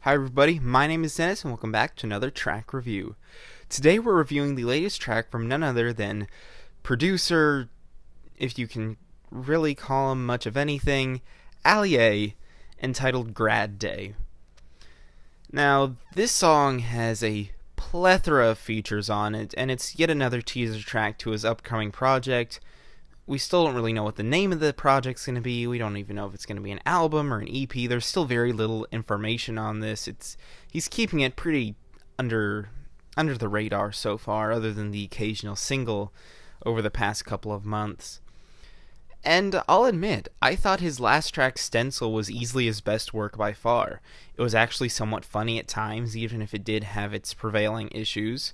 Hi everybody, my name is Dennis and welcome back to another track review. Today we're reviewing the latest track from none other than producer, if you can really call him much of anything, Allier, entitled Grad Day. Now, this song has a plethora of features on it, and it's yet another teaser track to his upcoming project. We still don't really know what the name of the project's going to be. We don't even know if it's going to be an album or an EP. There's still very little information on this. He's keeping it pretty under the radar so far, other than the occasional single over the past couple of months. And I'll admit, I thought his last track, Stencil, was easily his best work by far. It was actually somewhat funny at times, even if it did have its prevailing issues.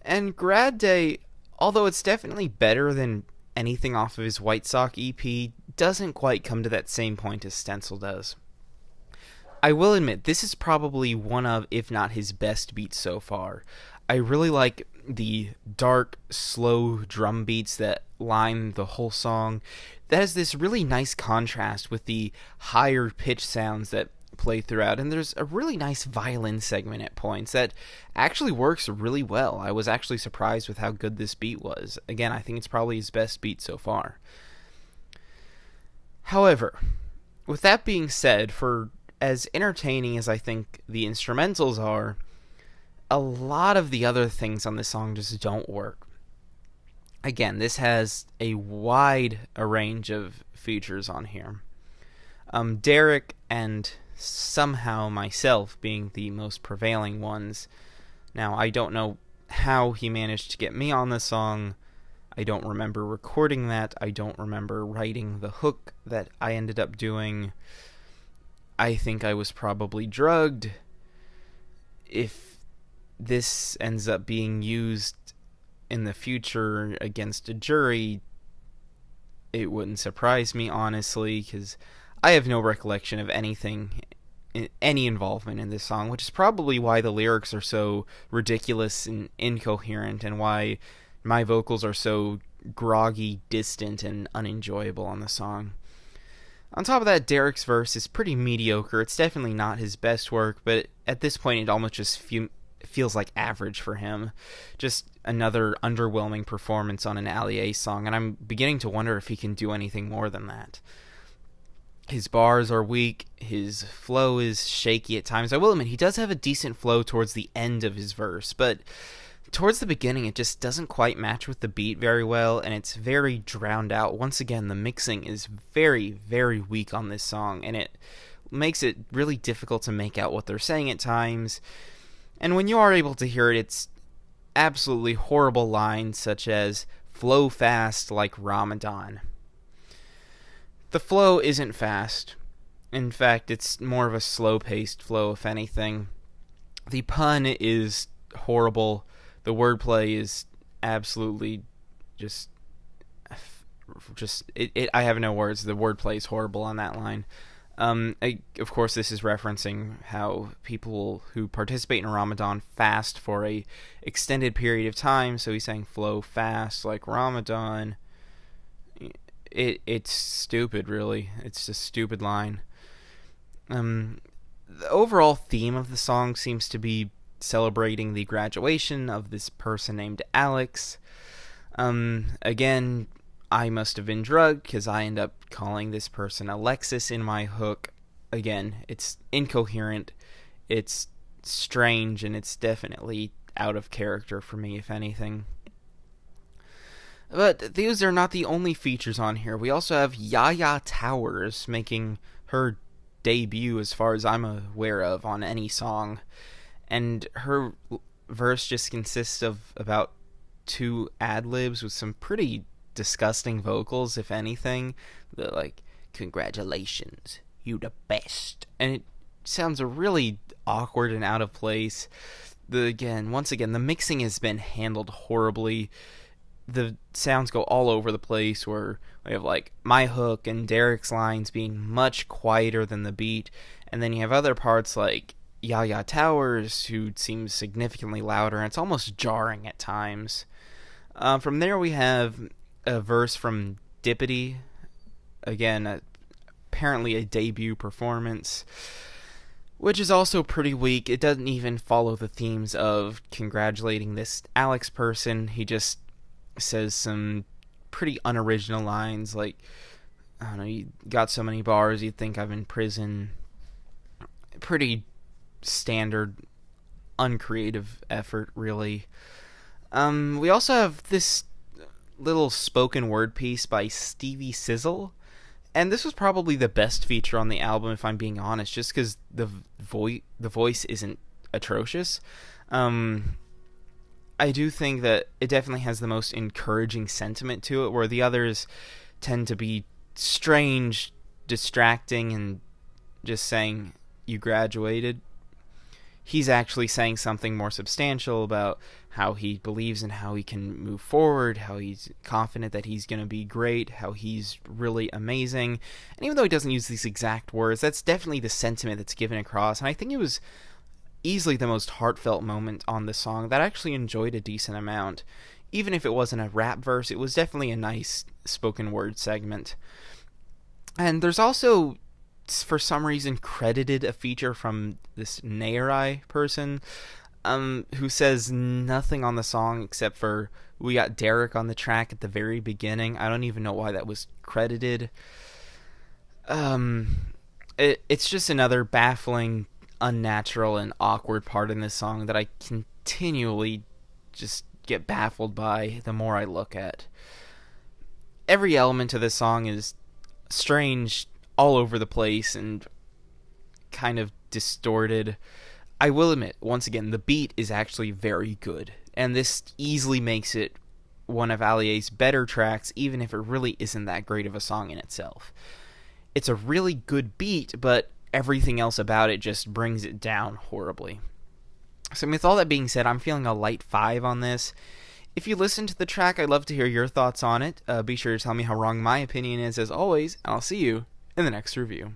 And Grad Day, although it's definitely better than anything off of his White Sock EP, doesn't quite come to that same point as Stencil does. I will admit, this is probably one of, if not his best beats so far. I really like the dark, slow drum beats that line the whole song. That has this really nice contrast with the higher pitch sounds that play throughout, and there's a really nice violin segment at points that actually works really well. I was actually surprised with how good this beat was. Again, I think it's probably his best beat so far. However, with that being said, for as entertaining as I think the instrumentals are, a lot of the other things on this song just don't work. Again, this has a wide range of features on here. Derek and somehow myself being the most prevailing ones. Now, I don't know how he managed to get me on the song. I don't remember recording that. I don't remember writing the hook that I ended up doing. I think I was probably drugged. If this ends up being used in the future against a jury, it wouldn't surprise me, honestly, because I have no recollection of any involvement in this song, which is probably why the lyrics are so ridiculous and incoherent, and why my vocals are so groggy, distant, and unenjoyable on the song. On top of that, Derek's verse is pretty mediocre. It's definitely not his best work, but at this point it almost just feels like average for him. Just another underwhelming performance on an Allier song, and I'm beginning to wonder if he can do anything more than that. His bars are weak, his flow is shaky at times. I will admit, he does have a decent flow towards the end of his verse, but towards the beginning it just doesn't quite match with the beat very well, and it's very drowned out. Once again, the mixing is very, very weak on this song, and it makes it really difficult to make out what they're saying at times. And when you are able to hear it, it's absolutely horrible lines such as "flow fast like Ramadan." The flow isn't fast. In fact, it's more of a slow-paced flow, if anything. The pun is horrible. The wordplay is absolutely just I have no words. The wordplay is horrible on that line. Of course, this is referencing how people who participate in Ramadan fast for a extended period of time. So he's saying flow fast like Ramadan. It's stupid, really. It's a stupid line. The overall theme of the song seems to be celebrating the graduation of this person named Alex. Again, I must have been drugged because I end up calling this person Alexis in my hook. Again, it's incoherent, it's strange, and it's definitely out of character for me, if anything. But these are not the only features on here. We also have Yaya Towers making her debut, as far as I'm aware of, on any song. And her verse just consists of about 2 ad-libs with some pretty disgusting vocals, if anything. They're like, "Congratulations, you the best." And it sounds really awkward and out of place. Once again, the mixing has been handled horribly. The sounds go all over the place, where we have like my hook and Derek's lines being much quieter than the beat, and then you have other parts like Yaya Towers, who seems significantly louder, and it's almost jarring at times. From there we have a verse from Dippity, again apparently a debut performance, which is also pretty weak. It doesn't even follow the themes of congratulating this Alex person. He just says some pretty unoriginal lines like, I don't know, you got so many bars, you'd think I'm in prison. Pretty standard, uncreative effort, really. We also have this little spoken word piece by Stevie Sizzle, and this was probably the best feature on the album, if I'm being honest, just because the voice isn't atrocious. I do think that it definitely has the most encouraging sentiment to it, where the others tend to be strange, distracting, and just saying, you graduated. He's actually saying something more substantial about how he believes in how he can move forward, how he's confident that he's going to be great, how he's really amazing. And even though he doesn't use these exact words, that's definitely the sentiment that's given across. And I think it was easily the most heartfelt moment on the song that I actually enjoyed a decent amount. Even if it wasn't a rap verse, it was definitely a nice spoken word segment. And there's also, for some reason, credited a feature from this Nairai person, who says nothing on the song except for, we got Derek on the track at the very beginning. I don't even know why that was credited. It's just another baffling, unnatural, and awkward part in this song that I continually just get baffled by the more I look at. Every element of this song is strange, all over the place, and kind of distorted. I will admit, once again, the beat is actually very good, and this easily makes it one of Allier's better tracks, even if it really isn't that great of a song in itself. It's a really good beat, but everything else about it just brings it down horribly. So with all that being said, I'm feeling a light 5 on this. If you listen to the track, I'd love to hear your thoughts on it. Be sure to tell me how wrong my opinion is, as always, and I'll see you in the next review.